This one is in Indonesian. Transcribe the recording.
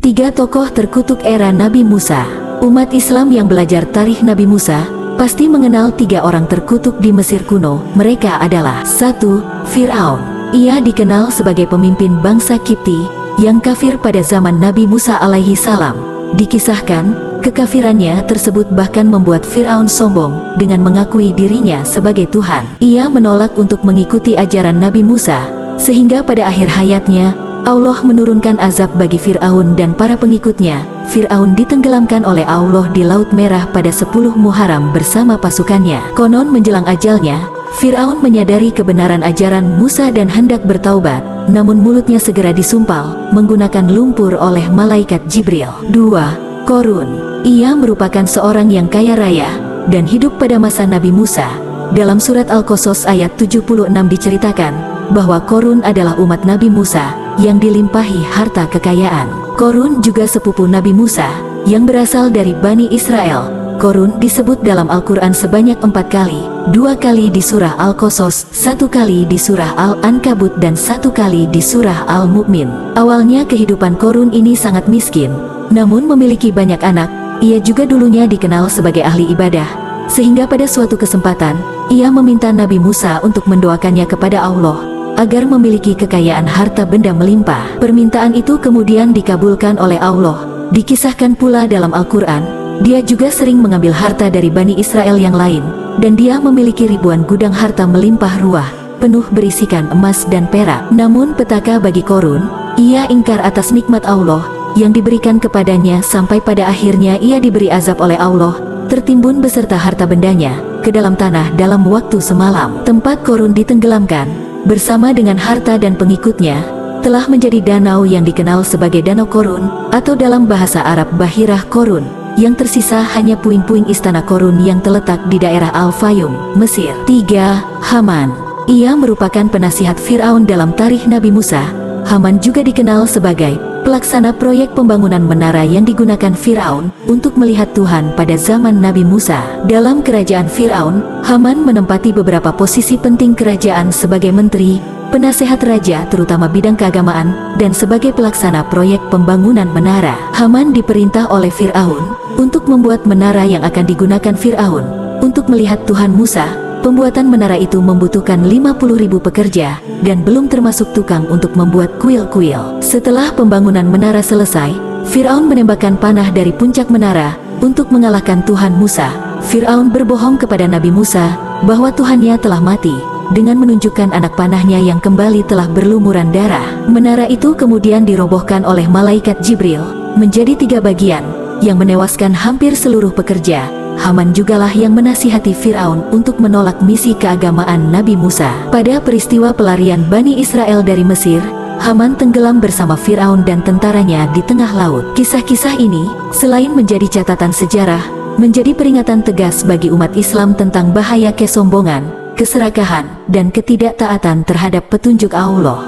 Tiga tokoh terkutuk era Nabi Musa. Umat Islam yang belajar tarikh Nabi Musa pasti mengenal tiga orang terkutuk di Mesir kuno. Mereka adalah 1. Fir'aun. Ia dikenal sebagai pemimpin bangsa Kipti yang kafir pada zaman Nabi Musa alaihi salam. Dikisahkan, kekafirannya tersebut bahkan membuat Fir'aun sombong dengan mengakui dirinya sebagai Tuhan. Ia menolak untuk mengikuti ajaran Nabi Musa, sehingga pada akhir hayatnya, Allah menurunkan azab bagi Fir'aun dan para pengikutnya. Fir'aun ditenggelamkan oleh Allah di Laut Merah pada 10 Muharram bersama pasukannya. Konon menjelang ajalnya, Fir'aun menyadari kebenaran ajaran Musa dan hendak bertaubat, namun mulutnya segera disumpal menggunakan lumpur oleh malaikat Jibril. 2. Qorun. Ia merupakan seorang yang kaya raya dan hidup pada masa Nabi Musa. Dalam surat Al-Qasas ayat 76 diceritakan bahwa Qorun adalah umat Nabi Musa yang dilimpahi harta kekayaan. Qorun juga sepupu Nabi Musa yang berasal dari Bani Israel. Qorun disebut dalam Al-Quran sebanyak 4 kali, 2 kali di surah Al-Qasas, 1 kali di surah Al-Ankabut dan 1 kali di surah Al-Mu'min. Awalnya kehidupan Qorun ini sangat miskin, namun memiliki banyak anak. Ia juga dulunya dikenal sebagai ahli ibadah, sehingga pada suatu kesempatan, ia meminta Nabi Musa untuk mendoakannya kepada Allah agar memiliki kekayaan harta benda melimpah. Permintaan itu kemudian dikabulkan oleh Allah. Dikisahkan pula dalam Al-Quran, dia juga sering mengambil harta dari Bani Israel yang lain, dan dia memiliki ribuan gudang harta melimpah ruah, penuh berisikan emas dan perak. Namun petaka bagi Qorun, ia ingkar atas nikmat Allah yang diberikan kepadanya sampai pada akhirnya ia diberi azab oleh Allah, tertimbun beserta harta bendanya ke dalam tanah dalam waktu semalam. Tempat Qorun ditenggelamkan bersama dengan harta dan pengikutnya telah menjadi danau yang dikenal sebagai Danau Qorun, atau dalam bahasa Arab Bahirah Qorun. Yang tersisa hanya puing-puing istana Qorun yang terletak di daerah Al-Fayum, Mesir. 3. Haman. Ia merupakan penasihat Fir'aun dalam tarikh Nabi Musa. Haman juga dikenal sebagai pelaksana proyek pembangunan menara yang digunakan Fir'aun untuk melihat Tuhan pada zaman Nabi Musa. Dalam kerajaan Fir'aun, Haman menempati beberapa posisi penting kerajaan sebagai menteri, penasehat raja terutama bidang keagamaan, dan sebagai pelaksana proyek pembangunan menara. Haman diperintah oleh Fir'aun untuk membuat menara yang akan digunakan Fir'aun untuk melihat Tuhan Musa. Pembuatan menara itu membutuhkan 50.000 pekerja, dan belum termasuk tukang untuk membuat kuil-kuil. Setelah pembangunan menara selesai, Fir'aun menembakkan panah dari puncak menara untuk mengalahkan Tuhan Musa. Fir'aun berbohong kepada Nabi Musa bahwa Tuhannya telah mati, dengan menunjukkan anak panahnya yang kembali telah berlumuran darah. Menara itu kemudian dirobohkan oleh malaikat Jibril menjadi 3 bagian, yang menewaskan hampir seluruh pekerja. Haman jugalah yang menasihati Fir'aun untuk menolak misi keagamaan Nabi Musa. Pada peristiwa pelarian Bani Israel dari Mesir, Haman tenggelam bersama Fir'aun dan tentaranya di tengah laut. Kisah-kisah ini, selain menjadi catatan sejarah, menjadi peringatan tegas bagi umat Islam tentang bahaya kesombongan, keserakahan, dan ketidaktaatan terhadap petunjuk Allah.